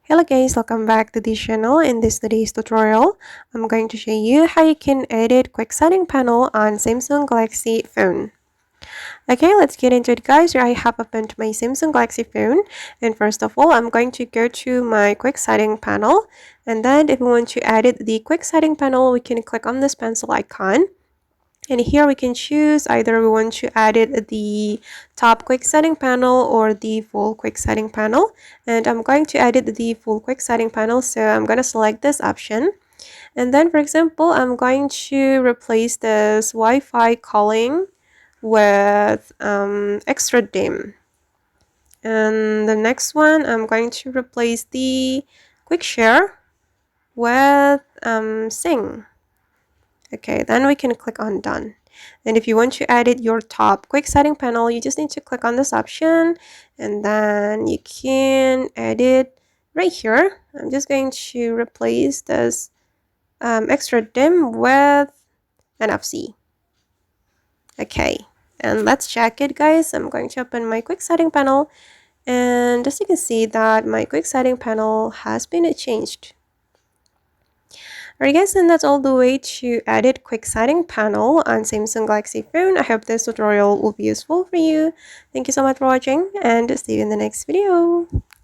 Hello guys, welcome back to this channel. In this today's tutorial, I'm going to show you how you can edit quick setting panel on Samsung Galaxy phone. Okay, let's get into it guys. Here I have opened my Samsung Galaxy phone, and first of all, I'm going to go to my quick setting panel, and then if we want to edit the quick setting panel, we can click on this pencil icon. And here we can choose either we want to edit the top quick setting panel or the full quick setting panel. And I'm going to edit the full quick setting panel, so I'm going to select this option. And then, for example, I'm going to replace this Wi-Fi calling with extra dim. And the next one, I'm going to replace the quick share with sing. Okay, then we can click on done. And if you want to edit your top quick setting panel, you just need to click on this option and then you can edit right here. I'm just going to replace this extra dim with NFC. Okay, and let's check it guys. I'm going to open my quick setting panel, and as you can see that my quick setting panel has been changed. Alright guys, and that's all the way to edit quick setting panel on Samsung Galaxy phone. I hope this tutorial will be useful for you. Thank you so much for watching and see you in the next video.